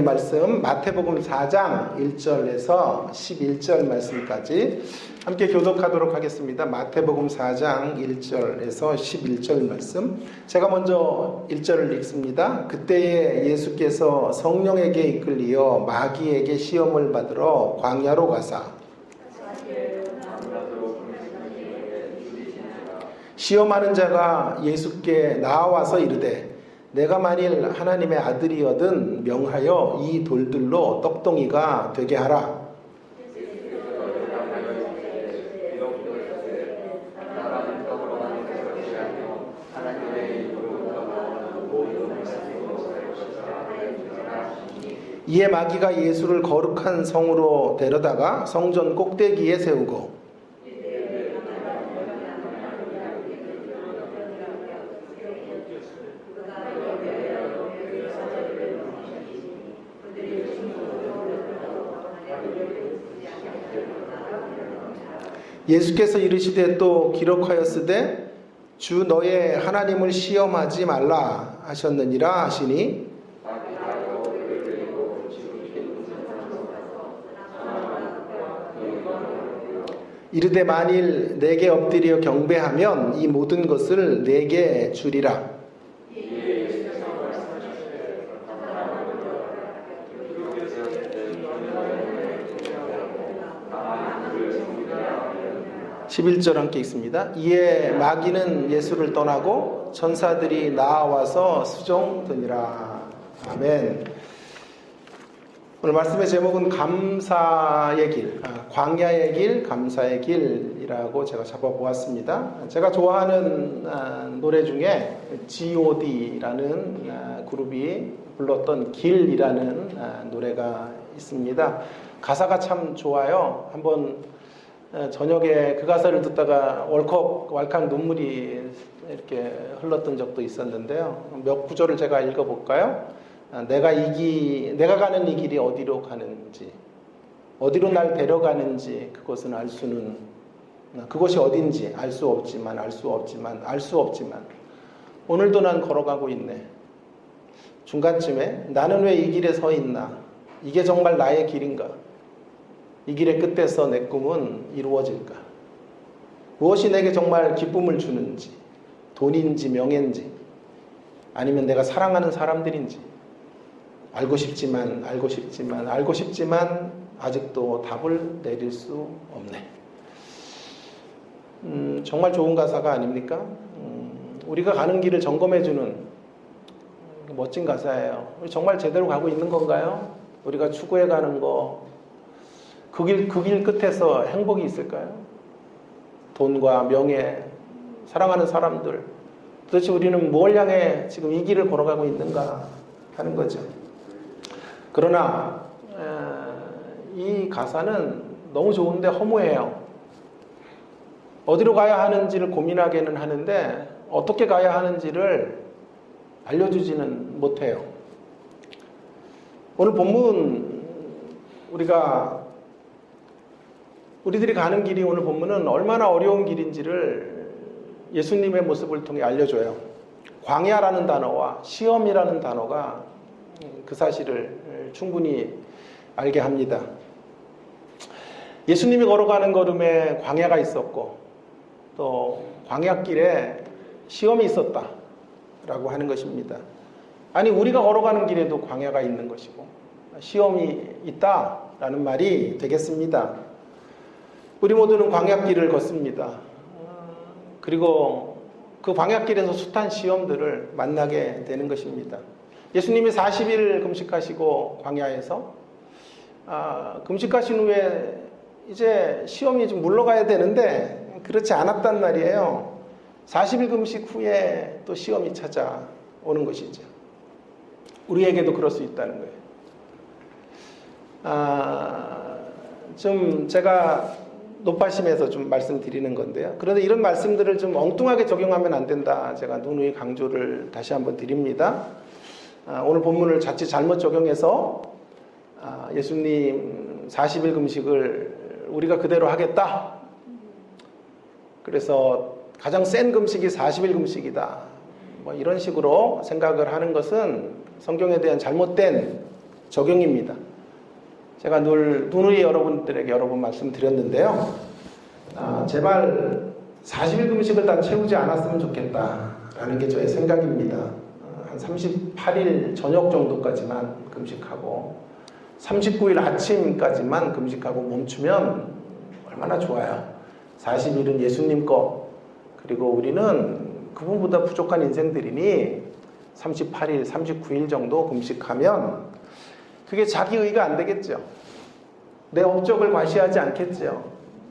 말씀 마태복음 4장 1절에서 11절 말씀까지 함께 교독하도록 하겠습니다. 마태복음 4장 1절에서 11절 말씀. 제가 먼저 1절을 읽습니다. 그때에 예수께서 성령에게 이끌리어 마귀에게 시험을 받으러 광야로 가사 시험하는 자가 예수께 나와서 이르되 내가 만일 하나님의 아들이거든 명하여 이 돌들로 떡덩이가 되게 하라. 이에 마귀가 예수를 거룩한 성으로 데려다가 성전 꼭대기에 세우고 예수께서 이르시되 또 기록하였으되 주 너의 하나님을 시험하지 말라 하셨느니라 하시니 이르되 만일 내게 엎드려 경배하면 이 모든 것을 내게 주리라. 11절 함께 읽습니다. 이에 마귀는 예수를 떠나고 천사들이 나와서 수종드니라. 아멘. 오늘 말씀의 제목은 감사의 길, 광야의 길, 감사의 길이라고 제가 잡아보았습니다. 제가 좋아하는 노래 중에 G.O.D라는 그룹이 불렀던 길이라는 노래가 있습니다. 가사가 참 좋아요. 한번 저녁에 그 가사를 듣다가 왈칵 눈물이 이렇게 흘렀던 적도 있었는데요. 몇 구절을 제가 읽어볼까요? 내가 가는 이 길이 어디로 가는지, 어디로 날 데려가는지 그것은 알 수는, 그것이 어딘지 알 수 없지만 오늘도 난 걸어가고 있네. 중간쯤에 나는 왜 이 길에 서 있나? 이게 정말 나의 길인가? 이 길의 끝에서 내 꿈은 이루어질까? 무엇이 내게 정말 기쁨을 주는지, 돈인지 명예인지, 아니면 내가 사랑하는 사람들인지 알고 싶지만 아직도 답을 내릴 수 없네. 정말 좋은 가사가 아닙니까? 우리가 가는 길을 점검해주는 멋진 가사예요. 우리 정말 제대로 가고 있는 건가요? 우리가 추구해가는 거 그 길 끝에서 행복이 있을까요? 돈과 명예, 사랑하는 사람들, 도대체 우리는 뭘 향해 지금 이 길을 걸어가고 있는가 하는 거죠. 그러나 이 가사는 너무 좋은데 허무해요. 어디로 가야 하는지를 고민하기는 하는데 어떻게 가야 하는지를 알려주지는 못해요. 오늘 본문 우리들이 가는 길이 오늘 본문은 얼마나 어려운 길인지를 예수님의 모습을 통해 알려줘요. 광야라는 단어와 시험이라는 단어가 그 사실을 충분히 알게 합니다. 예수님이 걸어가는 걸음에 광야가 있었고 또 광야길에 시험이 있었다라고 하는 것입니다. 아니 우리가 걸어가는 길에도 광야가 있는 것이고 시험이 있다라는 말이 되겠습니다. 우리 모두는 광야길을 걷습니다. 그리고 그 광야길에서 숱한 시험들을 만나게 되는 것입니다. 예수님이 40일 금식하시고 광야에서 금식하신 후에 이제 시험이 좀 물러가야 되는데 그렇지 않았단 말이에요. 40일 금식 후에 또 시험이 찾아오는 것이죠. 우리에게도 그럴 수 있다는 거예요. 좀 제가 높아심에서 좀 말씀드리는 건데요. 그런데 이런 말씀들을 좀 엉뚱하게 적용하면 안 된다. 제가 누누이 강조를 다시 한번 드립니다. 오늘 본문을 자칫 잘못 적용해서 예수님 40일 금식을 우리가 그대로 하겠다. 그래서 가장 센 금식이 40일 금식이다. 뭐 이런 식으로 생각을 하는 것은 성경에 대한 잘못된 적용입니다. 제가 늘 누누이 여러분들에게 여러 번 말씀드렸는데요. 제발 40일 금식을 다 채우지 않았으면 좋겠다라는 게 저의 생각입니다. 한 38일 저녁 정도까지만 금식하고 39일 아침까지만 금식하고 멈추면 얼마나 좋아요. 40일은 예수님 거, 그리고 우리는 그분보다 부족한 인생들이니 38일, 39일 정도 금식하면 그게 자기 의가 안 되겠죠. 내 업적을 과시하지 않겠죠.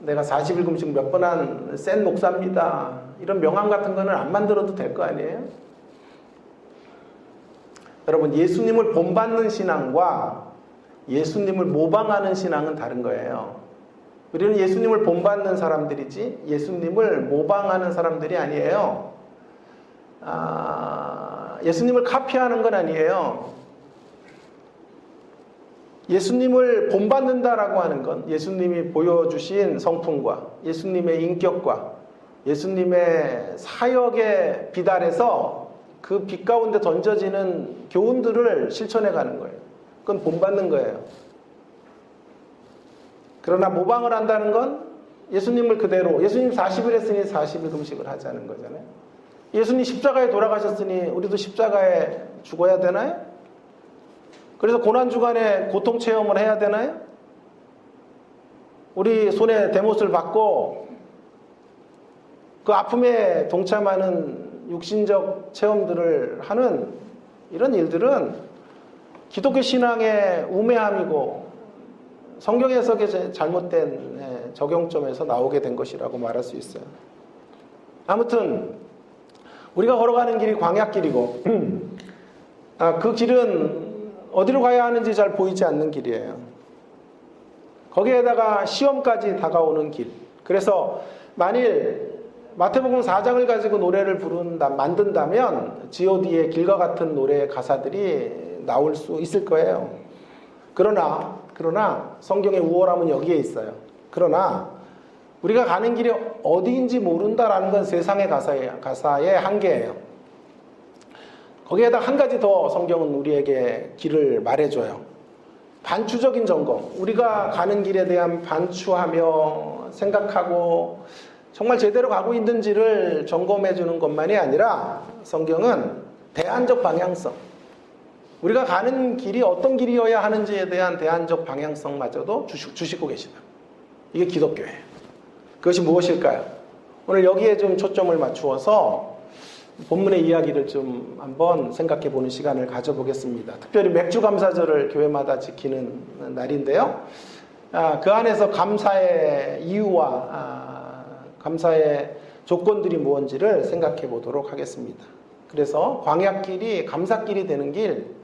내가 40일 금식 몇 번 한 센 목사입니다. 이런 명함 같은 거는 안 만들어도 될 거 아니에요? 여러분, 예수님을 본받는 신앙과 예수님을 모방하는 신앙은 다른 거예요. 우리는 예수님을 본받는 사람들이지 예수님을 모방하는 사람들이 아니에요. 예수님을 카피하는 건 아니에요. 예수님을 본받는다라고 하는 건 예수님이 보여주신 성품과 예수님의 인격과 예수님의 사역의 빛 아래서 그 빛 가운데 던져지는 교훈들을 실천해 가는 거예요. 그건 본받는 거예요. 그러나 모방을 한다는 건 예수님을 그대로, 예수님 40일 했으니 40일 금식을 하자는 거잖아요. 예수님 십자가에 돌아가셨으니 우리도 십자가에 죽어야 되나요? 그래서 고난주간에 고통 체험을 해야 되나요? 우리 손에 대못을 받고 그 아픔에 동참하는 육신적 체험들을 하는 이런 일들은 기독교 신앙의 우매함이고 성경 해석의 잘못된 적용점에서 나오게 된 것이라고 말할 수 있어요. 아무튼 우리가 걸어가는 길이 광야길이고 그 길은 어디로 가야 하는지 잘 보이지 않는 길이에요. 거기에다가 시험까지 다가오는 길. 그래서 만일 마태복음 4장을 가지고 노래를 만든다면 G.O.D의 길과 같은 노래의 가사들이 나올 수 있을 거예요. 그러나 성경의 우월함은 여기에 있어요. 그러나 우리가 가는 길이 어디인지 모른다라는 건 세상의 가사의 한계예요. 거기에다 한 가지 더 성경은 우리에게 길을 말해줘요. 반추적인 점검. 우리가 가는 길에 대한 반추하며 생각하고 정말 제대로 가고 있는지를 점검해 주는 것만이 아니라 성경은 대안적 방향성. 우리가 가는 길이 어떤 길이어야 하는지에 대한 대안적 방향성마저도 주시고 계시다. 이게 기독교예요. 그것이 무엇일까요? 오늘 여기에 좀 초점을 맞추어서 본문의 이야기를 좀 한번 생각해 보는 시간을 가져보겠습니다. 특별히 맥주감사절을 교회마다 지키는 날인데요. 그 안에서 감사의 이유와 감사의 조건들이 무엇인지를 생각해 보도록 하겠습니다. 그래서 광야길이 감사길이 되는 길,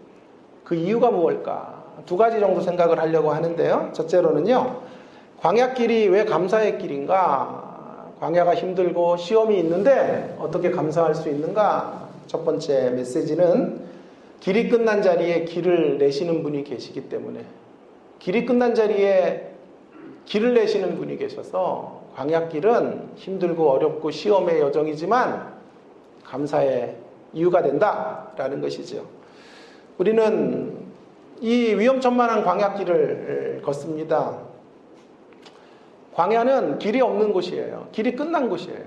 그 이유가 무엇일까? 두 가지 정도 생각을 하려고 하는데요. 첫째로는요, 광야길이 왜 감사의 길인가? 광야가 힘들고 시험이 있는데 어떻게 감사할 수 있는가? 첫 번째 메시지는 길이 끝난 자리에 길을 내시는 분이 계시기 때문에, 길이 끝난 자리에 길을 내시는 분이 계셔서 광야길은 힘들고 어렵고 시험의 여정이지만 감사의 이유가 된다라는 것이죠. 우리는 이 위험천만한 광야길을 걷습니다. 광야는 길이 없는 곳이에요. 길이 끝난 곳이에요.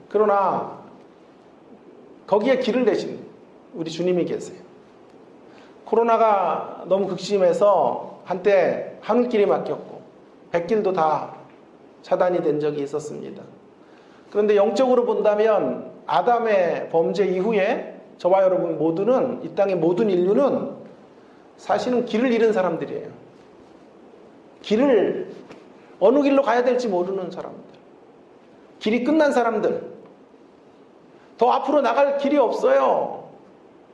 그러나 거기에 길을 내신 우리 주님이 계세요. 코로나가 너무 극심해서 한때 하늘길이 막혔고 백길도 다 차단이 된 적이 있었습니다. 그런데 영적으로 본다면 아담의 범죄 이후에 저와 여러분 모두는, 이 땅의 모든 인류는 사실은 길을 잃은 사람들이에요. 길을 어느 길로 가야 될지 모르는 사람들, 길이 끝난 사람들, 더 앞으로 나갈 길이 없어요.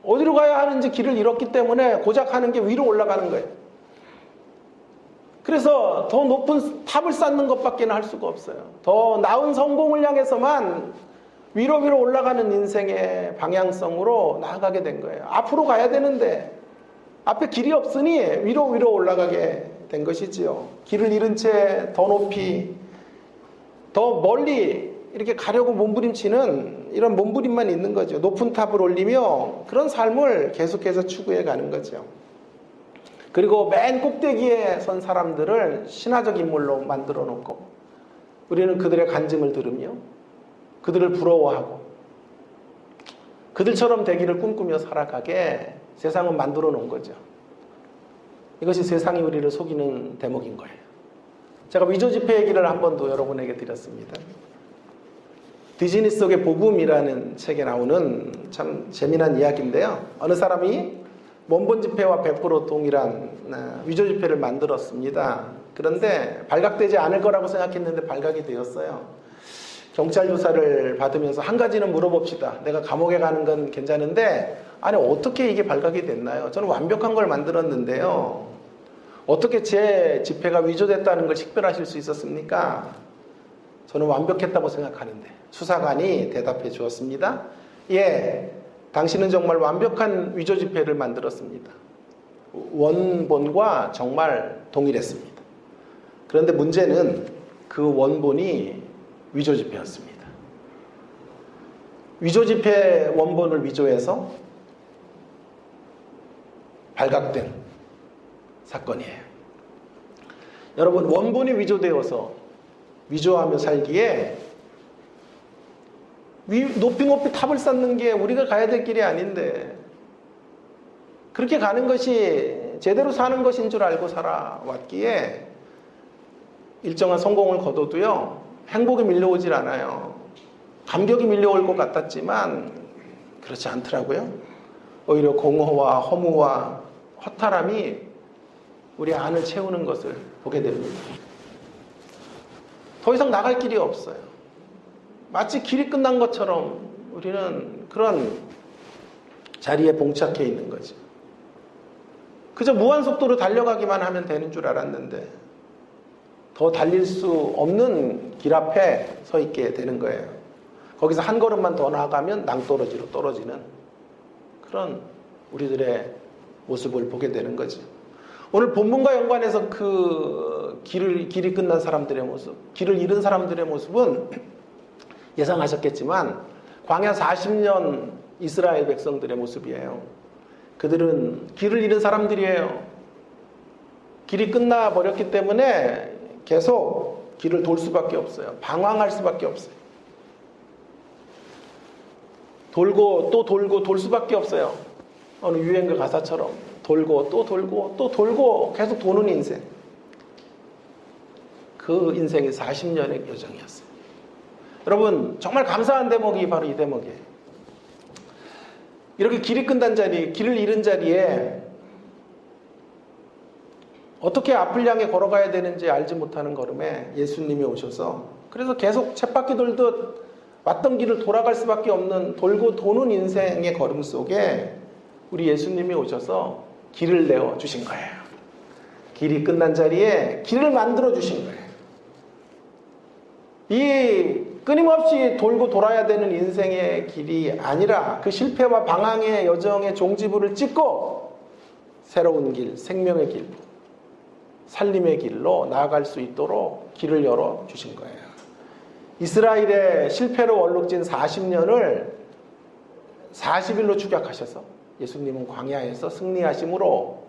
어디로 가야 하는지 길을 잃었기 때문에 고작 하는 게 위로 올라가는 거예요. 그래서 더 높은 탑을 쌓는 것밖에 할 수가 없어요. 더 나은 성공을 향해서만 위로 올라가는 인생의 방향성으로 나아가게 된 거예요. 앞으로 가야 되는데 앞에 길이 없으니 위로 올라가게 된 것이지요. 길을 잃은 채 더 높이, 더 멀리 이렇게 가려고 몸부림치는 이런 몸부림만 있는 거죠. 높은 탑을 올리며 그런 삶을 계속해서 추구해 가는 거죠. 그리고 맨 꼭대기에 선 사람들을 신화적 인물로 만들어 놓고 우리는 그들의 간증을 들으며 그들을 부러워하고 그들처럼 되기를 꿈꾸며 살아가게 세상은 만들어 놓은 거죠. 이것이 세상이 우리를 속이는 대목인 거예요. 제가 위조 지폐 얘기를 한 번도 여러분에게 드렸습니다. 디즈니 속의 복음이라는 책에 나오는 참 재미난 이야기인데요. 어느 사람이 원본 지폐와 100% 동일한 위조 지폐를 만들었습니다. 그런데 발각되지 않을 거라고 생각했는데 발각이 되었어요. 경찰 조사를 받으면서 한 가지는 물어봅시다. 내가 감옥에 가는 건 괜찮은데 아니 어떻게 이게 발각이 됐나요? 저는 완벽한 걸 만들었는데요. 어떻게 제 지폐가 위조됐다는 걸 식별하실 수 있었습니까? 저는 완벽했다고 생각하는데 수사관이 대답해 주었습니다. 예, 당신은 정말 완벽한 위조 지폐를 만들었습니다. 원본과 정말 동일했습니다. 그런데 문제는 그 원본이 위조 지폐였습니다. 위조 지폐 원본을 위조해서 발각된 사건이에요. 여러분, 원본이 위조되어서 위조하며 살기에 높이 탑을 쌓는 게 우리가 가야 될 길이 아닌데 그렇게 가는 것이 제대로 사는 것인 줄 알고 살아왔기에 일정한 성공을 거둬도요 행복이 밀려오질 않아요. 감격이 밀려올 것 같았지만 그렇지 않더라고요. 오히려 공허와 허무와 허탈함이 우리 안을 채우는 것을 보게 됩니다. 더 이상 나갈 길이 없어요. 마치 길이 끝난 것처럼 우리는 그런 자리에 봉착해 있는 거죠. 그저 무한속도로 달려가기만 하면 되는 줄 알았는데 더 달릴 수 없는 길 앞에 서 있게 되는 거예요. 거기서 한 걸음만 더 나아가면 낭떠러지로 떨어지는 그런 우리들의 모습을 보게 되는 거죠. 오늘 본문과 연관해서 그 길이 끝난 사람들의 모습, 길을 잃은 사람들의 모습은 예상하셨겠지만 광야 40년 이스라엘 백성들의 모습이에요. 그들은 길을 잃은 사람들이에요. 길이 끝나버렸기 때문에 계속 길을 돌 수밖에 없어요. 방황할 수밖에 없어요. 돌고 또 돌고 돌 수밖에 없어요. 어느 유행가 가사처럼 돌고 또 돌고 또 돌고 계속 도는 인생. 그 인생이 40년의 여정이었어요. 여러분 정말 감사한 대목이 바로 이 대목이에요. 이렇게 길이 끝난 자리, 길을 잃은 자리에 어떻게 앞을 향해 걸어가야 되는지 알지 못하는 걸음에 예수님이 오셔서 그래서 계속 쳇바퀴 돌듯 왔던 길을 돌아갈 수밖에 없는 돌고 도는 인생의 걸음 속에 우리 예수님이 오셔서 길을 내어 주신 거예요. 길이 끝난 자리에 길을 만들어 주신 거예요. 이 끊임없이 돌고 돌아야 되는 인생의 길이 아니라 그 실패와 방황의 여정의 종지부를 찍고 새로운 길, 생명의 길, 살림의 길로 나아갈 수 있도록 길을 열어 주신 거예요. 이스라엘의 실패로 얼룩진 40년을 40일로 축약하셔서 예수님은 광야에서 승리하심으로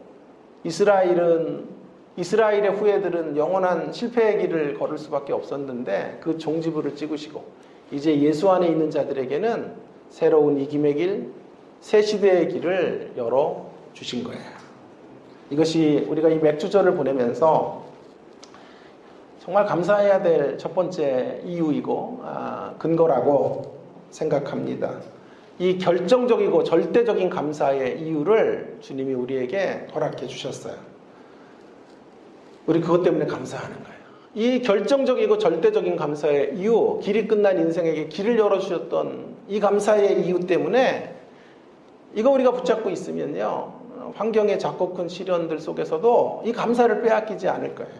이스라엘의 후예들은 영원한 실패의 길을 걸을 수밖에 없었는데 그 종지부를 찍으시고 이제 예수 안에 있는 자들에게는 새로운 이김의 길, 새 시대의 길을 열어 주신 거예요. 이것이 우리가 이 맥주절을 보내면서 정말 감사해야 될 첫 번째 이유이고 근거라고 생각합니다. 이 결정적이고 절대적인 감사의 이유를 주님이 우리에게 허락해 주셨어요. 우리 그것 때문에 감사하는 거예요. 이 결정적이고 절대적인 감사의 이유, 길이 끝난 인생에게 길을 열어주셨던 이 감사의 이유 때문에 이거 우리가 붙잡고 있으면요 환경의 작고 큰 시련들 속에서도 이 감사를 빼앗기지 않을 거예요.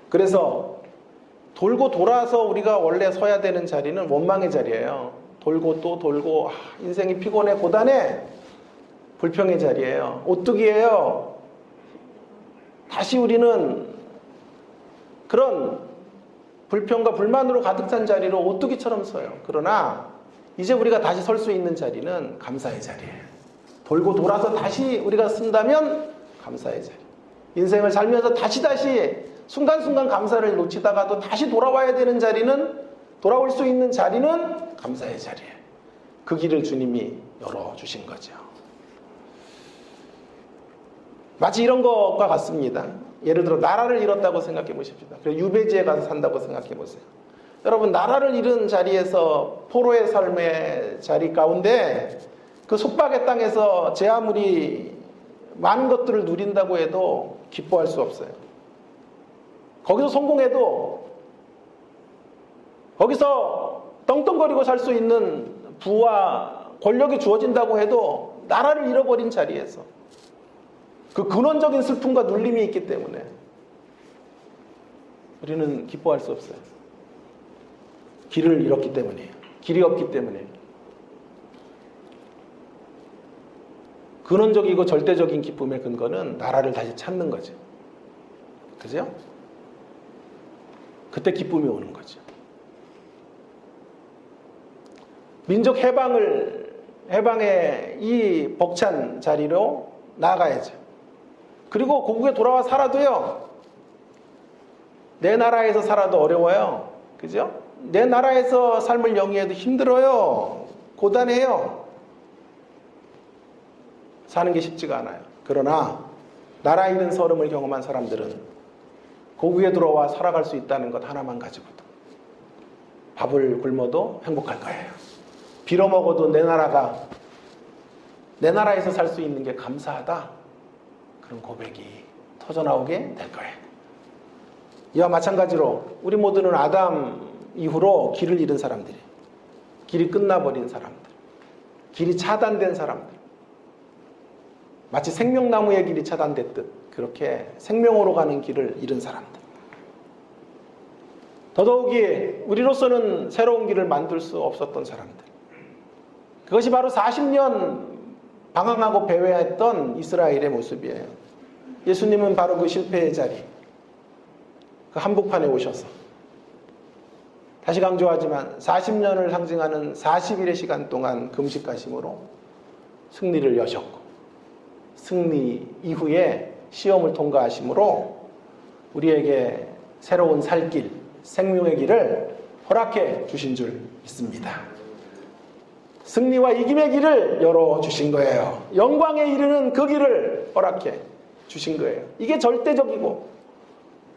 그래서 돌고 돌아서 우리가 원래 서야 되는 자리는 원망의 자리예요. 돌고 또 돌고 인생이 피곤해 고단해 불평의 자리예요. 오뚜기예요. 다시 우리는 그런 불평과 불만으로 가득 찬 자리로 오뚜기처럼 서요. 그러나 이제 우리가 다시 설 수 있는 자리는 감사의 자리예요. 돌고 돌아서 다시 우리가 쓴다면 감사의 자리. 인생을 살면서 다시 순간순간 감사를 놓치다가도 다시 돌아와야 되는 자리는, 돌아올 수 있는 자리는 감사의 자리예요. 그 길을 주님이 열어주신 거죠. 마치 이런 것과 같습니다. 예를 들어 나라를 잃었다고 생각해 보십시다. 그리고 유배지에 가서 산다고 생각해 보세요. 여러분, 나라를 잃은 자리에서, 포로의 삶의 자리 가운데 그 속박의 땅에서 제 아무리 많은 것들을 누린다고 해도 기뻐할 수 없어요. 거기서 성공해도, 거기서 떵떵거리고 살 수 있는 부와 권력이 주어진다고 해도 나라를 잃어버린 자리에서 그 근원적인 슬픔과 눌림이 있기 때문에 우리는 기뻐할 수 없어요. 길을 잃었기 때문이에요. 길이 없기 때문이에요. 근원적이고 절대적인 기쁨의 근거는 나라를 다시 찾는 거죠. 그죠? 그때 기쁨이 오는 거죠. 민족 해방의 이 벅찬 자리로 나아가야죠. 그리고 고국에 돌아와 살아도요, 내 나라에서 살아도 어려워요. 그죠? 내 나라에서 삶을 영위해도 힘들어요. 고단해요. 사는 게 쉽지가 않아요. 그러나 나라 잃은 서름을 경험한 사람들은 고국에 들어와 살아갈 수 있다는 것 하나만 가지고도 밥을 굶어도 행복할 거예요. 빌어먹어도 내 나라에서 살 수 있는 게 감사하다. 그런 고백이 터져나오게 될 거예요. 이와 마찬가지로 우리 모두는 아담 이후로 길을 잃은 사람들이에요. 길이 끝나버린 사람들, 길이 차단된 사람들, 마치 생명나무의 길이 차단됐듯 그렇게 생명으로 가는 길을 잃은 사람들. 더더욱이 우리로서는 새로운 길을 만들 수 없었던 사람들. 그것이 바로 40년 방황하고 배회했던 이스라엘의 모습이에요. 예수님은 바로 그 실패의 자리, 그 한복판에 오셔서, 다시 강조하지만 40년을 상징하는 40일의 시간 동안 금식하심으로 승리를 여셨고, 승리 이후에 시험을 통과하심으로 우리에게 새로운 살 길, 생명의 길을 허락해 주신 줄 믿습니다. 승리와 이김의 길을 열어주신 거예요. 영광에 이르는 그 길을 허락해 주신 거예요. 이게 절대적이고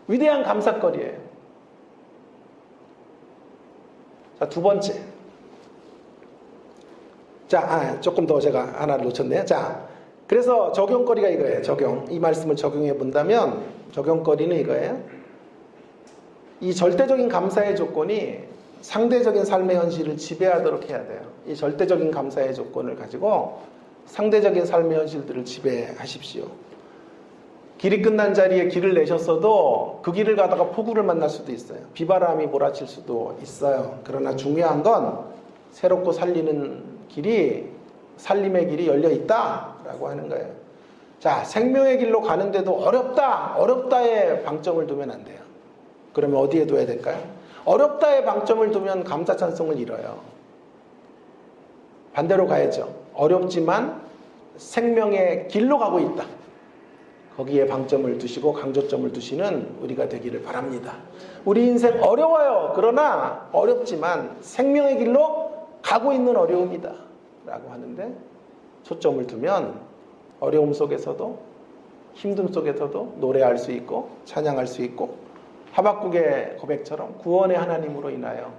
위대한 감사거리예요. 자, 두 번째. 조금 더 제가 하나를 놓쳤네요. 자, 그래서 적용거리가 이거예요. 이 말씀을 적용해 본다면 적용거리는 이거예요. 이 절대적인 감사의 조건이 상대적인 삶의 현실을 지배하도록 해야 돼요. 이 절대적인 감사의 조건을 가지고 상대적인 삶의 현실들을 지배하십시오. 길이 끝난 자리에 길을 내셨어도 그 길을 가다가 폭우를 만날 수도 있어요. 비바람이 몰아칠 수도 있어요. 그러나 중요한 건 새롭고 살리는 길이, 살림의 길이 열려 있다라고 하는 거예요. 자, 생명의 길로 가는데도 어렵다에 방점을 두면 안 돼요. 그러면 어디에 둬야 될까요? 어렵다에 방점을 두면 감사 찬송을 잃어요. 반대로 가야죠. 어렵지만 생명의 길로 가고 있다. 거기에 방점을 두시고 강조점을 두시는 우리가 되기를 바랍니다. 우리 인생 어려워요. 그러나 어렵지만 생명의 길로 가고 있는 어려움이다 라고 하는데 초점을 두면 어려움 속에서도, 힘듦 속에서도 노래할 수 있고 찬양할 수 있고, 하박국의 고백처럼 구원의 하나님으로 인하여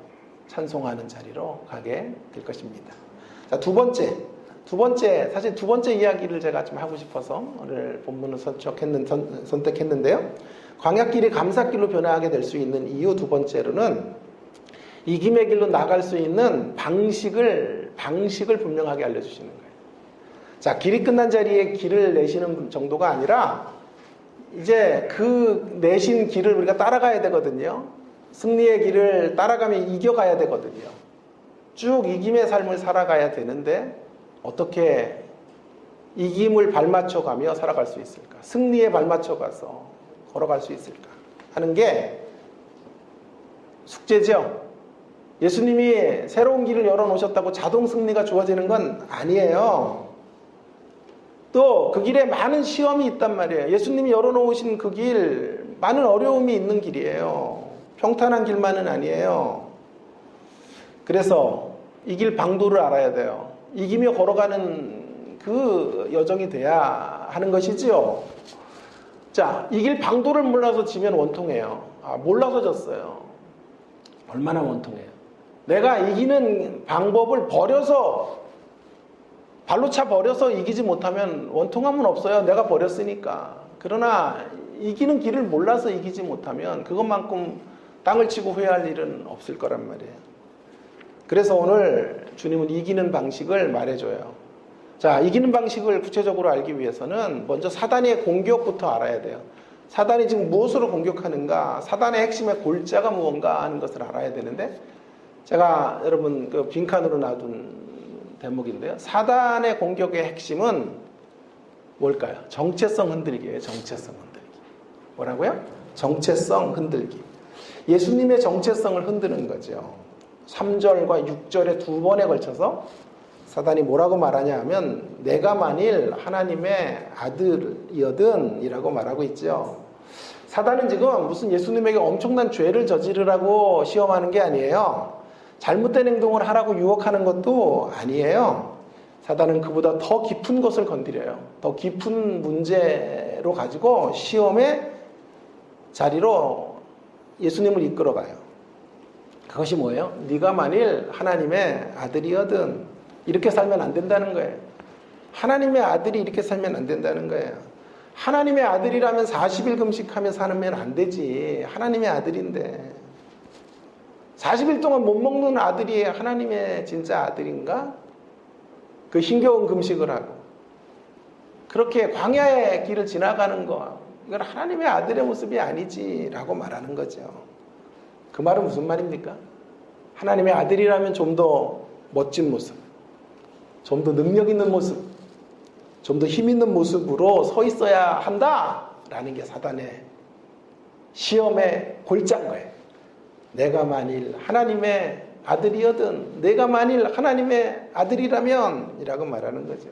찬송하는 자리로 가게 될 것입니다. 자, 두 번째, 사실 두 번째 이야기를 제가 좀 하고 싶어서 오늘 본문을 선택했는데요. 광야길이 감사길로 변화하게 될 수 있는 이유 두 번째로는 이김의 길로 나갈 수 있는 방식을 분명하게 알려주시는 거예요. 자, 길이 끝난 자리에 길을 내시는 정도가 아니라 이제 그 내신 길을 우리가 따라가야 되거든요. 승리의 길을 따라가면 이겨가야 되거든요. 쭉 이김의 삶을 살아가야 되는데 어떻게 이김을 발맞춰가며 살아갈 수 있을까? 승리에 발맞춰가서 걸어갈 수 있을까? 하는 게 숙제죠. 예수님이 새로운 길을 열어놓으셨다고 자동 승리가 주어지는 건 아니에요. 또 그 길에 많은 시험이 있단 말이에요. 예수님이 열어놓으신 그 길, 많은 어려움이 있는 길이에요. 평탄한 길만은 아니에요. 그래서 이 길 방도를 알아야 돼요. 이기며 걸어가는 그 여정이 돼야 하는 것이지요. 자, 이 길 방도를 몰라서 지면 원통해요. 몰라서 졌어요. 얼마나 원통해요. 내가 이기는 방법을 버려서, 발로 차 버려서 이기지 못하면 원통함은 없어요. 내가 버렸으니까. 그러나 이기는 길을 몰라서 이기지 못하면 그것만큼 땅을 치고 후회할 일은 없을 거란 말이에요. 그래서 오늘 주님은 이기는 방식을 말해줘요. 자, 이기는 방식을 구체적으로 알기 위해서는 먼저 사단의 공격부터 알아야 돼요. 사단이 지금 무엇으로 공격하는가, 사단의 핵심의 골자가 무언가 하는 것을 알아야 되는데, 제가 여러분 그 빈칸으로 놔둔 대목인데요. 사단의 공격의 핵심은 뭘까요? 정체성 흔들기예요. 정체성 흔들기. 뭐라고요? 정체성 흔들기. 예수님의 정체성을 흔드는 거죠. 3절과 6절에 두 번에 걸쳐서 사단이 뭐라고 말하냐 하면 내가 만일 하나님의 아들이거든 이라고 말하고 있죠. 사단은 지금 무슨 예수님에게 엄청난 죄를 저지르라고 시험하는 게 아니에요. 잘못된 행동을 하라고 유혹하는 것도 아니에요. 사단은 그보다 더 깊은 것을 건드려요. 더 깊은 문제로 가지고 시험의 자리로 예수님을 이끌어가요. 그것이 뭐예요? 네가 만일 하나님의 아들이거든 이렇게 살면 안 된다는 거예요. 하나님의 아들이 이렇게 살면 안 된다는 거예요. 하나님의 아들이라면 40일 금식하며 살면 안 되지. 하나님의 아들인데 40일 동안 못 먹는 아들이 하나님의 진짜 아들인가? 그 힘겨운 금식을 하고 그렇게 광야의 길을 지나가는 거, 이건 하나님의 아들의 모습이 아니지 라고 말하는 거죠. 그 말은 무슨 말입니까? 하나님의 아들이라면 좀 더 멋진 모습, 좀 더 능력 있는 모습, 좀 더 힘 있는 모습으로 서 있어야 한다라는 게 사단의 시험의 골자인 거예요. 내가 만일 하나님의 아들이거든, 내가 만일 하나님의 아들이라면 이라고 말하는 거죠.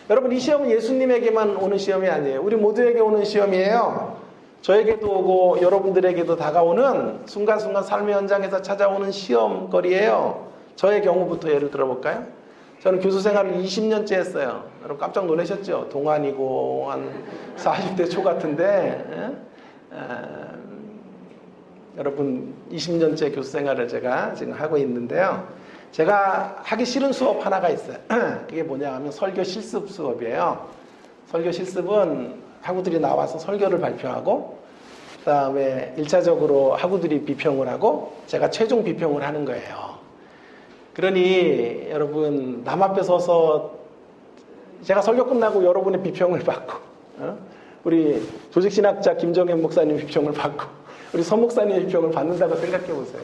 여러분, 이 시험은 예수님에게만 오는 시험이 아니에요. 우리 모두에게 오는 시험이에요. 저에게도 오고 여러분들에게도 다가오는 순간순간 삶의 현장에서 찾아오는 시험거리예요. 저의 경우부터 예를 들어볼까요? 저는 교수 생활을 20년째 했어요. 여러분 깜짝 놀라셨죠? 동안이고 한 40대 초 같은데 여러분 20년째 교수 생활을 제가 지금 하고 있는데요. 제가 하기 싫은 수업 하나가 있어요. 그게 뭐냐 하면 설교 실습 수업이에요. 설교 실습은 학우들이 나와서 설교를 발표하고 그 다음에 1차적으로 학우들이 비평을 하고 제가 최종 비평을 하는 거예요. 그러니 여러분 남 앞에 서서 제가 설교 끝나고 여러분의 비평을 받고 우리 조직신학자 김정현 목사님 비평을 받고 우리 서 목사님의 비평을 받는다고 생각해 보세요.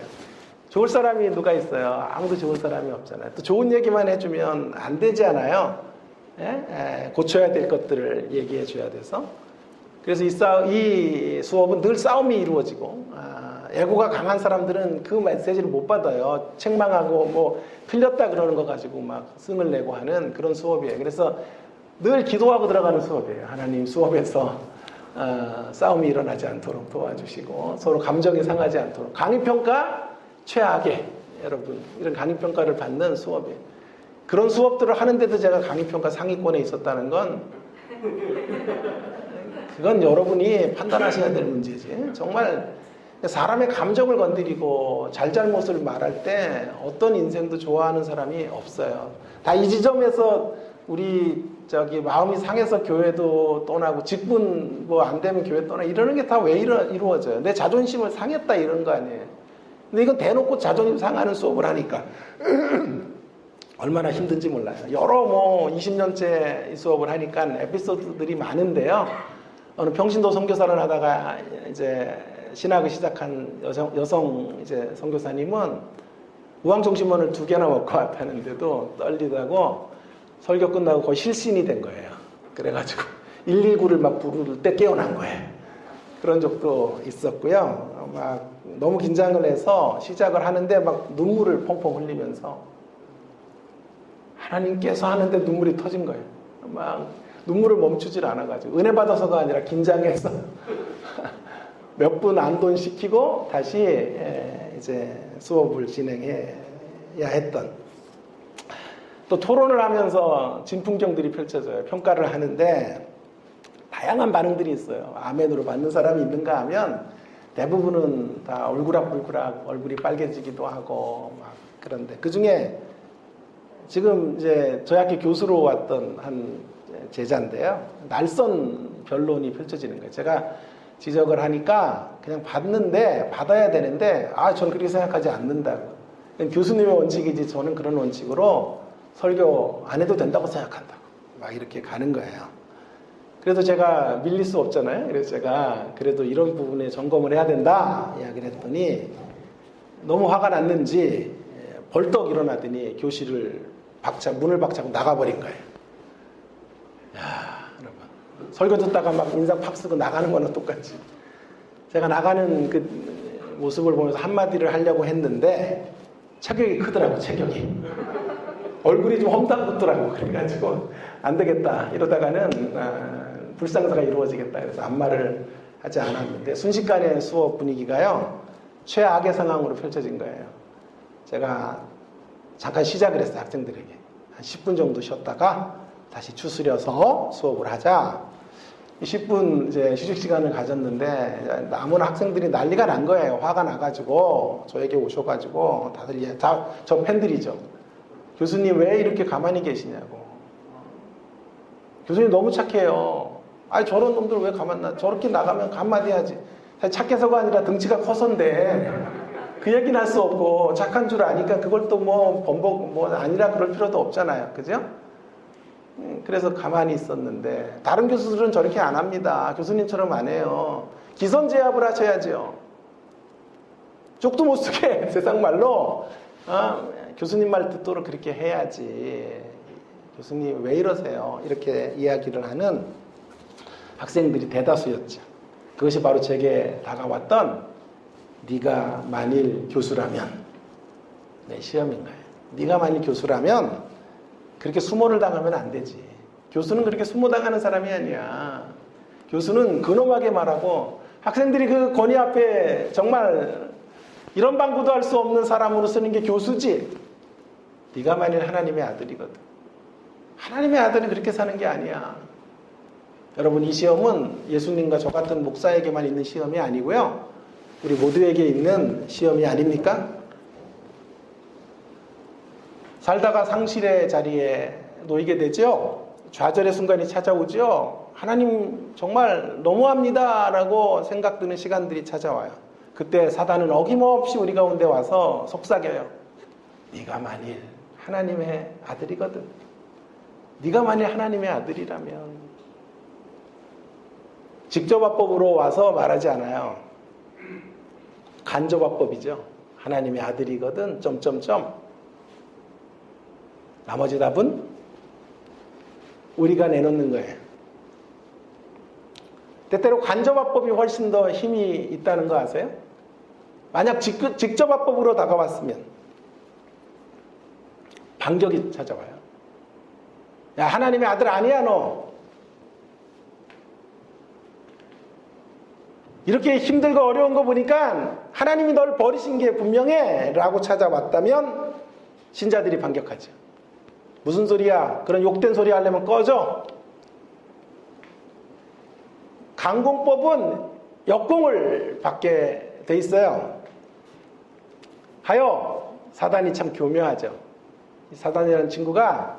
좋을 사람이 누가 있어요? 아무도 좋을 사람이 없잖아요. 또 좋은 얘기만 해주면 안 되잖아요. 고쳐야 될 것들을 얘기해 줘야 돼서. 그래서 이 수업은 늘 싸움이 이루어지고 애고가 강한 사람들은 그 메시지를 못 받아요. 책망하고 뭐 틀렸다 그러는 거 가지고 막 승을 내고 하는 그런 수업이에요. 그래서 늘 기도하고 들어가는 수업이에요. 하나님 수업에서 싸움이 일어나지 않도록 도와주시고 서로 감정이 상하지 않도록. 강의평가 최악의 여러분 이런 강의평가를 받는 수업이에요. 그런 수업들을 하는데도 제가 강의평가 상위권에 있었다는 건 그건 여러분이 판단하셔야 될 문제지. 정말 사람의 감정을 건드리고 잘잘못을 말할 때 어떤 인생도 좋아하는 사람이 없어요. 다 이 지점에서 우리 마음이 상해서 교회도 떠나고 직분 뭐 안 되면 교회 떠나 이러는 게 다 왜 이루어져요? 내 자존심을 상했다 이런 거 아니에요. 근데 이건 대놓고 자존심 상하는 수업을 하니까 얼마나 힘든지 몰라요. 여러 20년째 이 수업을 하니까 에피소드들이 많은데요. 어느 평신도 선교사를 하다가 이제 신학을 시작한 여성 이제 선교사님은 우황정심원을 2개나 먹고 왔다는데도 떨리다고 설교 끝나고 거의 실신이 된 거예요. 그래가지고 119를 막 부를 때 깨어난 거예요. 그런 적도 있었고요. 막 너무 긴장을 해서 시작을 하는데 막 눈물을 펑펑 흘리면서 하나님께서 하는데 눈물이 터진 거예요. 막 눈물을 멈추질 않아가지고 은혜 받아서가 아니라 긴장해서 몇 분 안돈시키고 다시 이제 수업을 진행해야 했던. 또 토론을 하면서 진풍경들이 펼쳐져요. 평가를 하는데 다양한 반응들이 있어요. 아멘으로 받는 사람이 있는가 하면 대부분은 다 울그락불그락 얼굴이 빨개지기도 하고 막 그런데 그 중에 지금 이제 저희 학교 교수로 왔던 한 제자인데요. 날선 변론이 펼쳐지는 거예요. 제가 지적을 하니까 그냥 받아야 되는데 저는 그렇게 생각하지 않는다고. 교수님의 원칙이지 저는 그런 원칙으로 설교 안 해도 된다고 생각한다고. 막 이렇게 가는 거예요. 그래도 제가 밀릴 수 없잖아요. 그래서 제가 그래도 이런 부분에 점검을 해야 된다 이야기를 했더니 너무 화가 났는지 벌떡 일어나더니 교실을 문을 박차고 나가버린 거예요. 야, 여러분. 설교 듣다가 막 인상 팍 쓰고 나가는 거는 똑같이. 제가 나가는 그 모습을 보면서 한마디를 하려고 했는데 체격이 크더라고, 체격이. 얼굴이 좀 험담붙더라고. 그래가지고 안 되겠다. 이러다가는 불상사가 이루어지겠다. 그래서 아무 말을 하지 않았는데 순식간에 수업 분위기가요. 최악의 상황으로 펼쳐진 거예요. 제가 잠깐 시작을 했어요. 학생들에게. 한 10분 정도 쉬었다가 다시 추스려서 수업을 하자. 10분 이제 휴식 시간을 가졌는데 남은 학생들이 난리가 난 거예요. 화가 나가지고 저에게 오셔가지고 다들 저 팬들이죠. 교수님 왜 이렇게 가만히 계시냐고. 교수님 너무 착해요. 저런 놈들 왜 저렇게 나가면 한마디 하지. 사실 착해서가 아니라 등치가 커서인데 그 얘기는 할 수 없고 착한 줄 아니까 그걸 또 아니라 그럴 필요도 없잖아요. 그죠? 그래서 가만히 있었는데 다른 교수들은 저렇게 안 합니다. 교수님처럼 안 해요. 기선제압을 하셔야죠. 쪽도 못 쓰게 세상 말로 교수님 말 듣도록 그렇게 해야지. 교수님 왜 이러세요? 이렇게 이야기를 하는 학생들이 대다수였죠. 그것이 바로 제게 다가왔던 네가 만일 교수라면 내 시험인 거예요. 네가 만일 교수라면 그렇게 수모를 당하면 안 되지. 교수는 그렇게 수모당하는 사람이 아니야. 교수는 근엄하게 말하고 학생들이 그 권위 앞에 정말 이런 방구도 할 수 없는 사람으로 쓰는 게 교수지. 네가 만일 하나님의 아들이거든. 하나님의 아들은 그렇게 사는 게 아니야. 여러분 이 시험은 예수님과 저 같은 목사에게만 있는 시험이 아니고요. 우리 모두에게 있는 시험이 아닙니까? 살다가 상실의 자리에 놓이게 되죠. 좌절의 순간이 찾아오죠. 하나님 정말 너무합니다 라고 생각드는 시간들이 찾아와요. 그때 사단은 어김없이 우리 가운데 와서 속삭여요. 네가 만일 하나님의 아들이거든. 네가 만일 하나님의 아들이라면. 직접화법으로 와서 말하지 않아요. 간접화법이죠. 하나님의 아들이거든. 나머지 답은 우리가 내놓는 거예요. 때때로 간접화법이 훨씬 더 힘이 있다는 거 아세요? 만약 직접화법으로 다가왔으면 반격이 찾아와요. 야, 하나님의 아들 아니야 너. 이렇게 힘들고 어려운 거 보니까 하나님이 널 버리신 게 분명해 라고 찾아왔다면 신자들이 반격하죠. 무슨 소리야? 그런 욕된 소리 하려면 꺼져. 강공법은 역공을 받게 돼 있어요. 하여 사단이 참 교묘하죠. 사단이라는 친구가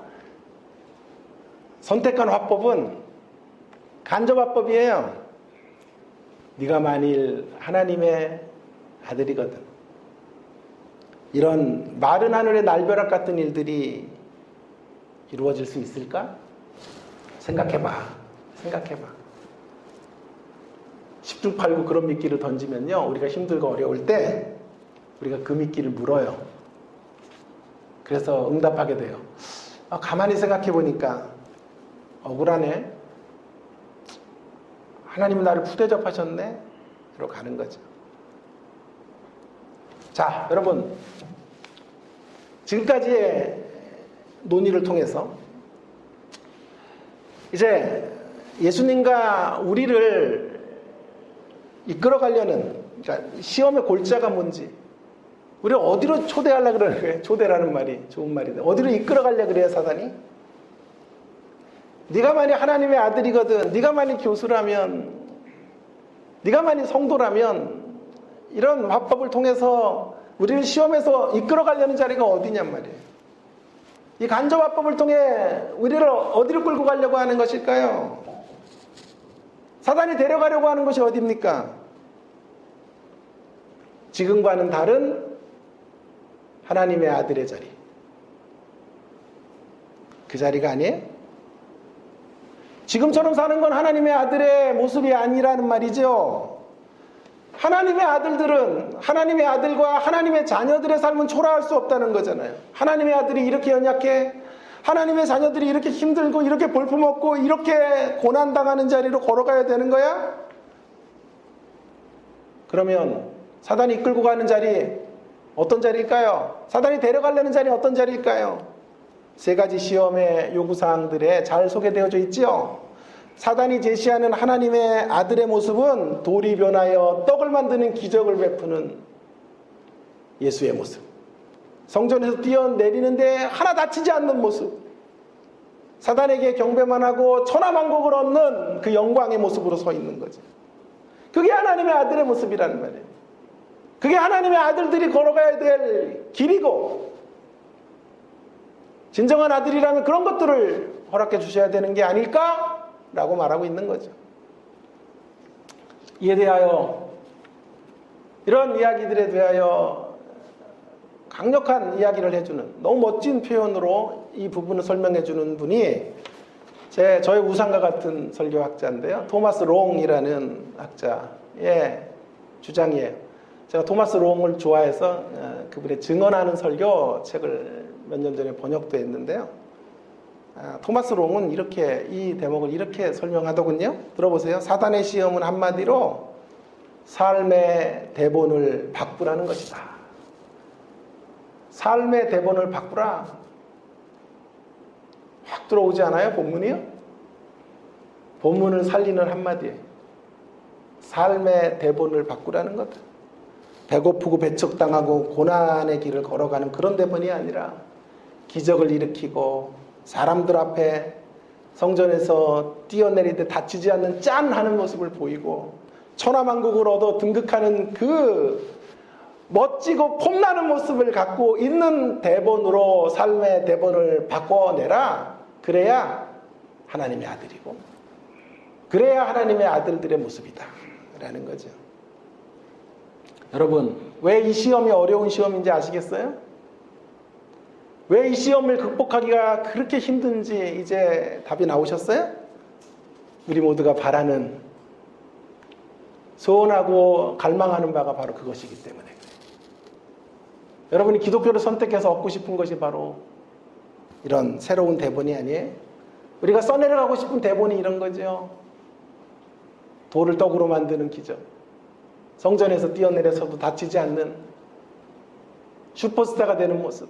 선택한 화법은 간접화법이에요. 네가 만일 하나님의 아들이거든. 이런 마른 하늘의 날벼락 같은 일들이 이루어질 수 있을까? 생각해봐. 10중8구 그런 미끼를 던지면요. 우리가 힘들고 어려울 때 우리가 그 미끼를 물어요. 그래서 응답하게 돼요. 가만히 생각해보니까 억울하네. 하나님은 나를 푸대접하셨네. 이러고 가는 거죠. 자, 여러분. 지금까지의 논의를 통해서 이제 예수님과 우리를 이끌어가려는, 그러니까 시험의 골자가 뭔지, 우리를 어디로 초대하려고 그러는 거예요? 초대라는 말이 좋은 말인데 어디로 이끌어가려고 그래요, 사단이? 네가 만약 하나님의 아들이거든, 네가 만약 교수라면, 네가 만약 성도라면, 이런 화법을 통해서 우리를 시험에서 이끌어가려는 자리가 어디냔 말이에요. 이 간접 화법을 통해 우리를 어디로 끌고 가려고 하는 것일까요? 사단이 데려가려고 하는 것이 어디입니까? 지금과는 다른 하나님의 아들의 자리. 그 자리가 아니에요? 지금처럼 사는 건 하나님의 아들의 모습이 아니라는 말이죠. 하나님의 아들들은, 하나님의 아들과 하나님의 자녀들의 삶은 초라할 수 없다는 거잖아요. 하나님의 아들이 이렇게 연약해, 하나님의 자녀들이 이렇게 힘들고 이렇게 볼품없고 이렇게 고난당하는 자리로 걸어가야 되는 거야? 그러면 사단이 이끌고 가는 자리 어떤 자리일까요? 사단이 데려가려는 자리 어떤 자리일까요? 세 가지 시험의 요구사항들에 잘 소개되어져 있지요. 사단이 제시하는 하나님의 아들의 모습은 돌이 변하여 떡을 만드는 기적을 베푸는 예수의 모습, 성전에서 뛰어내리는데 하나 다치지 않는 모습, 사단에게 경배만 하고 천하만국을 얻는 그 영광의 모습으로 서 있는 거죠. 그게 하나님의 아들의 모습이라는 말이에요. 그게 하나님의 아들들이 걸어가야 될 길이고, 진정한 아들이라면 그런 것들을 허락해 주셔야 되는 게 아닐까라고 말하고 있는 거죠. 이에 대하여, 이런 이야기들에 대하여 강력한 이야기를 해주는, 너무 멋진 표현으로 이 부분을 설명해 주는 분이 저의 우상과 같은 설교학자인데요, 토마스 롱이라는 학자의 주장이에요. 제가 토마스 롱을 좋아해서 그분의 증언하는 설교 책을 몇 년 전에 번역도 했는데요. 토마스 롱은 이렇게, 이 대목을 이렇게 설명하더군요. 들어보세요. 사단의 시험은 한마디로 삶의 대본을 바꾸라는 것이다. 삶의 대본을 바꾸라. 확 들어오지 않아요? 본문이요? 본문을 살리는 한마디예요. 삶의 대본을 바꾸라는 거다. 배고프고 배척당하고 고난의 길을 걸어가는 그런 대본이 아니라 기적을 일으키고 사람들 앞에 성전에서 뛰어내리듯 다치지 않는 짠 하는 모습을 보이고 천하만국을 얻어 등극하는 그 멋지고 폼나는 모습을 갖고 있는 대본으로 삶의 대본을 바꿔내라. 그래야 하나님의 아들이고, 그래야 하나님의 아들들의 모습이다 라는 거죠. 여러분, 왜 이 시험이 어려운 시험인지 아시겠어요? 왜 이 시험을 극복하기가 그렇게 힘든지 이제 답이 나오셨어요? 우리 모두가 바라는, 소원하고 갈망하는 바가 바로 그것이기 때문에. 여러분이 기독교를 선택해서 얻고 싶은 것이 바로 이런 새로운 대본이 아니에요? 우리가 써내려가고 싶은 대본이 이런 거죠. 돌을 떡으로 만드는 기적, 성전에서 뛰어내려서도 다치지 않는 슈퍼스타가 되는 모습,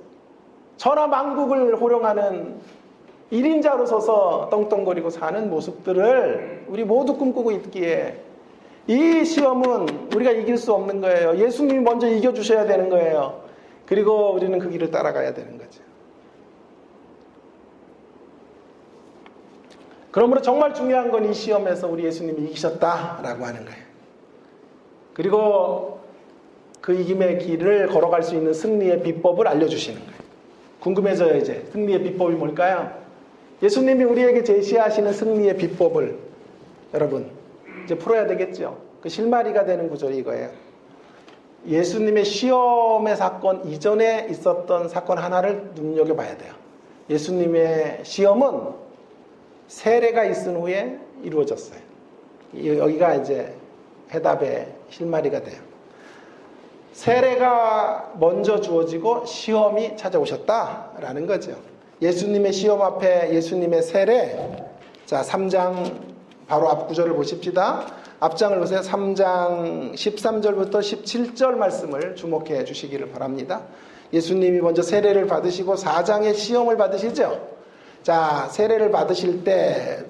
천하만국을 호령하는 1인자로 서서 떵떵거리고 사는 모습들을 우리 모두 꿈꾸고 있기에 이 시험은 우리가 이길 수 없는 거예요. 예수님이 먼저 이겨주셔야 되는 거예요. 그리고 우리는 그 길을 따라가야 되는 거죠. 그러므로 정말 중요한 건 이 시험에서 우리 예수님이 이기셨다라고 하는 거예요. 그리고 그 이김의 길을 걸어갈 수 있는 승리의 비법을 알려주시는 거예요. 궁금해져요. 이제 승리의 비법이 뭘까요? 예수님이 우리에게 제시하시는 승리의 비법을 여러분 이제 풀어야 되겠죠. 그 실마리가 되는 구절이 이거예요. 예수님의 시험의 사건 이전에 있었던 사건 하나를 눈여겨봐야 돼요. 예수님의 시험은 세례가 있은 후에 이루어졌어요. 여기가 이제 해답의 실마리가 돼요. 세례가 먼저 주어지고 시험이 찾아오셨다라는 거죠. 예수님의 시험 앞에 예수님의 세례. 자, 3장 바로 앞 구절을 보십시다. 앞장을 보세요. 3장 13절부터 17절 말씀을 주목해 주시기를 바랍니다. 예수님이 먼저 세례를 받으시고 4장의 시험을 받으시죠. 자, 세례를 받으실 때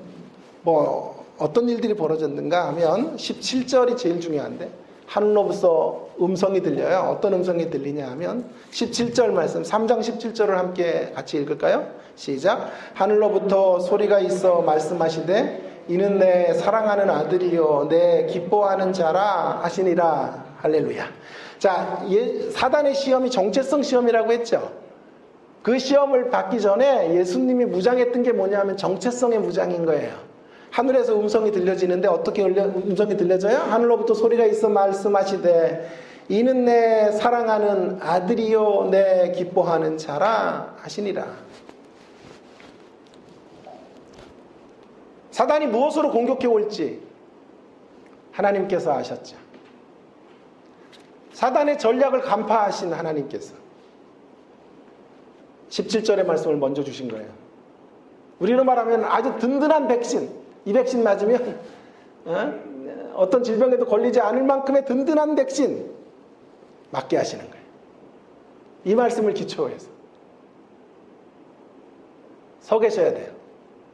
뭐 어떤 일들이 벌어졌는가 하면 17절이 제일 중요한데, 하늘로부터 음성이 들려요. 어떤 음성이 들리냐 하면 17절 말씀, 3장 17절을 함께 같이 읽을까요? 시작. 하늘로부터 소리가 있어 말씀하시되 이는 내 사랑하는 아들이요 내 기뻐하는 자라 하시니라. 할렐루야. 자, 사단의 시험이 정체성 시험이라고 했죠. 그 시험을 받기 전에 예수님이 무장했던 게 뭐냐 하면 정체성의 무장인 거예요. 하늘에서 음성이 들려지는데 어떻게 음성이 들려져요? 하늘로부터 소리가 있어 말씀하시되 이는 내 사랑하는 아들이요 내 기뻐하는 자라 하시니라. 사단이 무엇으로 공격해 올지 하나님께서 아셨죠. 사단의 전략을 간파하신 하나님께서 17절의 말씀을 먼저 주신 거예요. 우리로 말하면 아주 든든한 백신, 이 백신 맞으면 어떤 질병에도 걸리지 않을 만큼의 든든한 백신 맞게 하시는 거예요. 이 말씀을 기초해서 서 계셔야 돼요.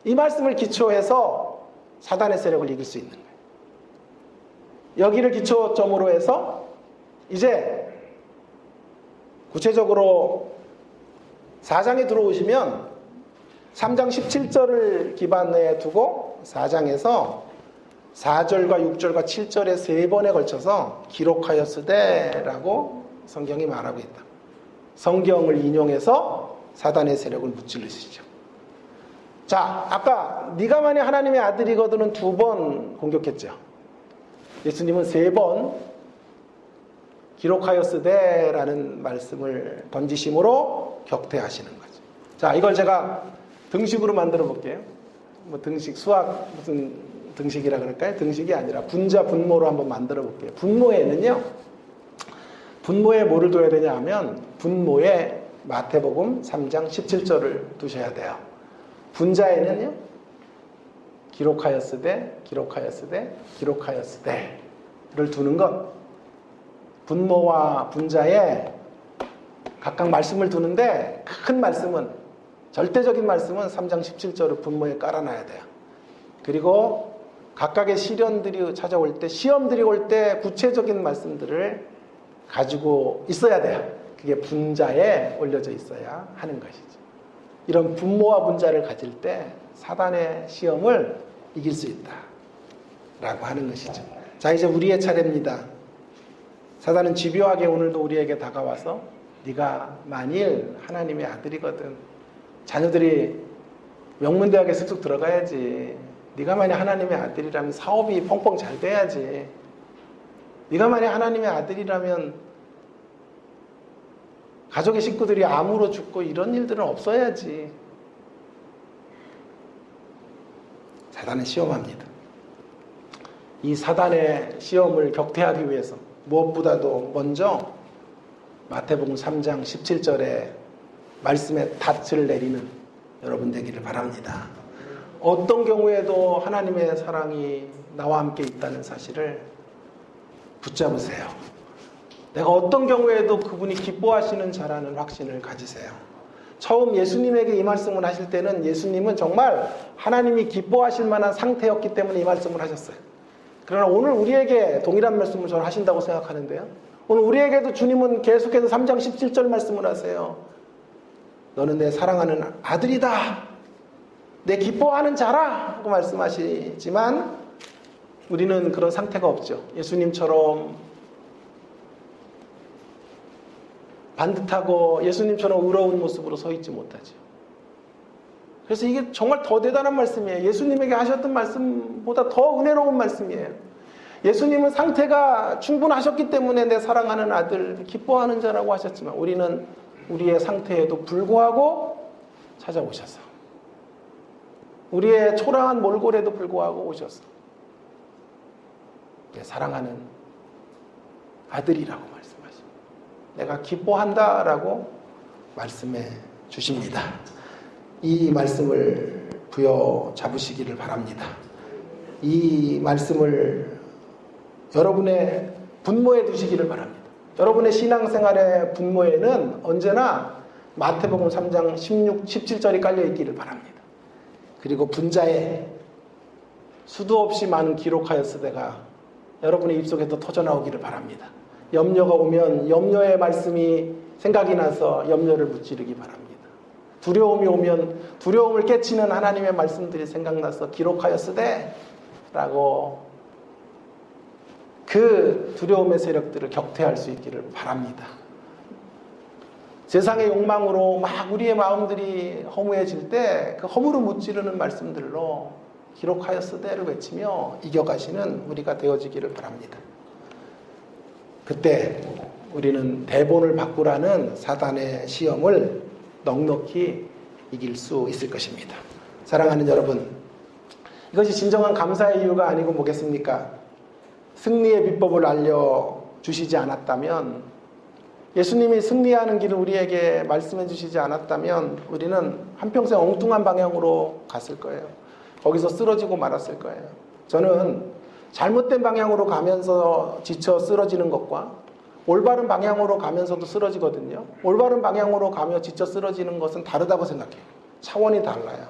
이 말씀을 기초해서 사단의 세력을 이길 수 있는 거예요. 여기를 기초점으로 해서 이제 구체적으로 4장에 들어오시면 3장 17절을 기반에 두고 4장에서 4절과 6절과 7절에 3번에 걸쳐서 기록하였으되라고 성경이 말하고 있다. 성경을 인용해서 사단의 세력을 무찌르시죠. 자, 아까 네가 만약 하나님의 아들이거든은 2번 공격했죠. 예수님은 3번 기록하였으되라는 말씀을 던지심으로 격퇴하시는 거죠. 자, 이걸 제가 등식으로 만들어 볼게요. 뭐 등식, 수학 무슨 등식이라 그럴까요? 등식이 아니라 분자, 분모로 한번 만들어 볼게요. 분모에는요, 분모에 뭐를 둬야 되냐 하면 분모에 마태복음 3장 17절을 두셔야 돼요. 분자에는요, 기록하였으되 를 두는 것. 분모와 분자에 각각 말씀을 두는데 큰 말씀은, 절대적인 말씀은 3장 17절을 분모에 깔아놔야 돼요. 그리고 각각의 시련들이 찾아올 때, 시험들이 올 때 구체적인 말씀들을 가지고 있어야 돼요. 그게 분자에 올려져 있어야 하는 것이죠. 이런 분모와 분자를 가질 때 사단의 시험을 이길 수 있다라고 하는 것이죠. 자, 이제 우리의 차례입니다. 사단은 집요하게 오늘도 우리에게 다가와서 네가 만일 하나님의 아들이거든, 자녀들이 명문대학에 쓱쓱 들어가야지, 네가 만약 하나님의 아들이라면 사업이 펑펑 잘 돼야지, 네가 만약 하나님의 아들이라면 가족의 식구들이 암으로 죽고 이런 일들은 없어야지. 사단은 시험합니다. 이 사단의 시험을 격퇴하기 위해서 무엇보다도 먼저 마태복음 3장 17절에 말씀에 닻을 내리는 여러분 되기를 바랍니다. 어떤 경우에도 하나님의 사랑이 나와 함께 있다는 사실을 붙잡으세요. 내가 어떤 경우에도 그분이 기뻐하시는 자라는 확신을 가지세요. 처음 예수님에게 이 말씀을 하실 때는 예수님은 정말 하나님이 기뻐하실 만한 상태였기 때문에 이 말씀을 하셨어요. 그러나 오늘 우리에게 동일한 말씀을 저는 하신다고 생각하는데요. 오늘 우리에게도 주님은 계속해서 3장 17절 말씀을 하세요. 너는 내 사랑하는 아들이다, 내 기뻐하는 자라 하고 말씀하시지만 우리는 그런 상태가 없죠. 예수님처럼 반듯하고 예수님처럼 의로운 모습으로 서 있지 못하죠. 그래서 이게 정말 더 대단한 말씀이에요. 예수님에게 하셨던 말씀보다 더 은혜로운 말씀이에요. 예수님은 상태가 충분하셨기 때문에 내 사랑하는 아들, 기뻐하는 자라고 하셨지만 우리는 우리의 상태에도 불구하고 찾아오셔서, 우리의 초라한 몰골에도 불구하고 오셔서 내 사랑하는 아들이라고 말씀하십니다. 내가 기뻐한다라고 말씀해 주십니다. 이 말씀을 부여잡으시기를 바랍니다. 이 말씀을 여러분의 분모에 두시기를 바랍니다. 여러분의 신앙생활의 분모에는 언제나 마태복음 3장 16, 17절이 깔려있기를 바랍니다. 그리고 분자에 수도 없이 많은 기록하였으되가 여러분의 입속에도 터져나오기를 바랍니다. 염려가 오면 염려의 말씀이 생각이 나서 염려를 무찌르기 바랍니다. 두려움이 오면 두려움을 깨치는 하나님의 말씀들이 생각나서 기록하였으되 라고 그 두려움의 세력들을 격퇴할 수 있기를 바랍니다. 세상의 욕망으로 막 우리의 마음들이 허무해질 때 그 허무를 무찌르는 말씀들로 기록하였으되를 외치며 이겨가시는 우리가 되어지기를 바랍니다. 그때 우리는 대본을 바꾸라는 사단의 시험을 넉넉히 이길 수 있을 것입니다. 사랑하는 여러분, 이것이 진정한 감사의 이유가 아니고 뭐겠습니까? 승리의 비법을 알려주시지 않았다면, 예수님이 승리하는 길을 우리에게 말씀해 주시지 않았다면 우리는 한평생 엉뚱한 방향으로 갔을 거예요. 거기서 쓰러지고 말았을 거예요. 저는 잘못된 방향으로 가면서 지쳐 쓰러지는 것과 올바른 방향으로 가면서도 쓰러지거든요. 올바른 방향으로 가며 지쳐 쓰러지는 것은 다르다고 생각해요. 차원이 달라요.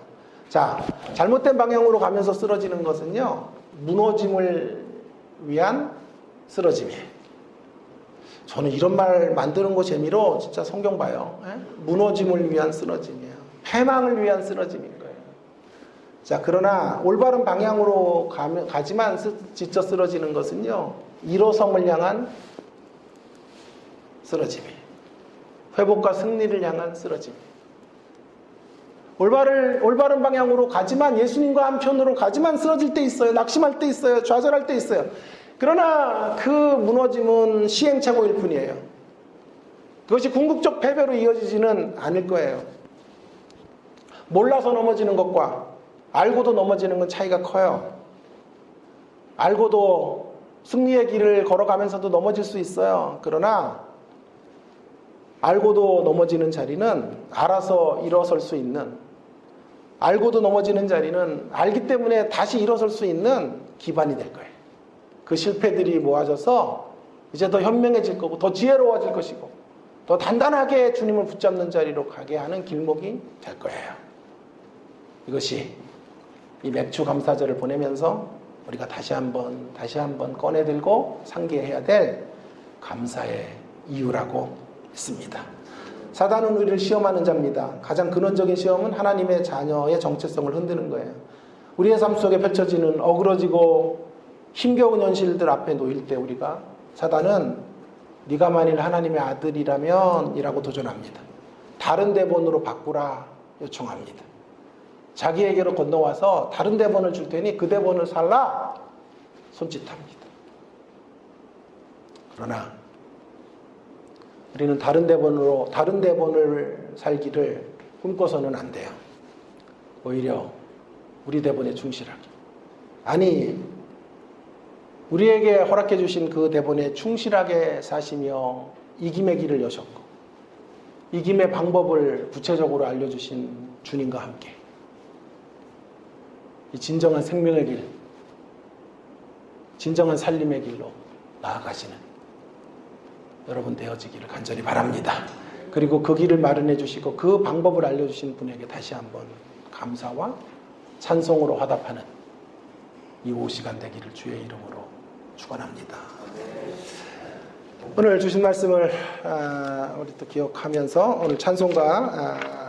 자, 잘못된 방향으로 가면서 쓰러지는 것은요, 무너짐을 위한 쓰러짐이에요. 저는 이런 말 만드는 거 재미로 진짜 성경 봐요. 무너짐을 위한 쓰러짐이에요. 패망을 위한 쓰러짐인 거예요. 자, 그러나 올바른 방향으로 가지만 지쳐 쓰러지는 것은요, 일어섬을 향한 쓰러짐이에요. 회복과 승리를 향한 쓰러짐이에요. 올바른 방향으로 가지만, 예수님과 한편으로 가지만 쓰러질 때 있어요. 낙심할 때 있어요. 좌절할 때 있어요. 그러나 그 무너짐은 시행착오일 뿐이에요. 그것이 궁극적 패배로 이어지지는 않을 거예요. 몰라서 넘어지는 것과 알고도 넘어지는 건 차이가 커요. 알고도 승리의 길을 걸어가면서도 넘어질 수 있어요. 그러나 알고도 넘어지는 자리는 알아서 일어설 수 있는, 알고도 넘어지는 자리는 알기 때문에 다시 일어설 수 있는 기반이 될 거예요. 그 실패들이 모아져서 이제 더 현명해질 거고 더 지혜로워질 것이고 더 단단하게 주님을 붙잡는 자리로 가게 하는 길목이 될 거예요. 이것이 이 맥주 감사절을 보내면서 우리가 다시 한번 꺼내들고 상기해야 될 감사의 이유라고 했습니다. 사단은 우리를 시험하는 자입니다. 가장 근원적인 시험은 하나님의 자녀의 정체성을 흔드는 거예요. 우리의 삶 속에 펼쳐지는 어그러지고 힘겨운 현실들 앞에 놓일 때 우리가, 사단은 네가 만일 하나님의 아들이라면 이라고 도전합니다. 다른 대본으로 바꾸라 요청합니다. 자기에게로 건너와서 다른 대본을 줄 테니 그 대본을 살라 손짓합니다. 그러나 우리는 다른 대본을 살기를 꿈꿔서는 안 돼요. 오히려 우리 대본에 충실하게. 아니, 우리에게 허락해 주신 그 대본에 충실하게 사시며 이김의 길을 여셨고 이김의 방법을 구체적으로 알려주신 주님과 함께 이 진정한 생명의 길, 진정한 살림의 길로 나아가시는 여러분 되어지기를 간절히 바랍니다. 그리고 그 길을 마련해 주시고 그 방법을 알려주신 분에게 다시 한번 감사와 찬송으로 화답하는 이 오후 시간 되기를 주의 이름으로 축원합니다. 오늘 주신 말씀을 우리 또 기억하면서 오늘 찬송가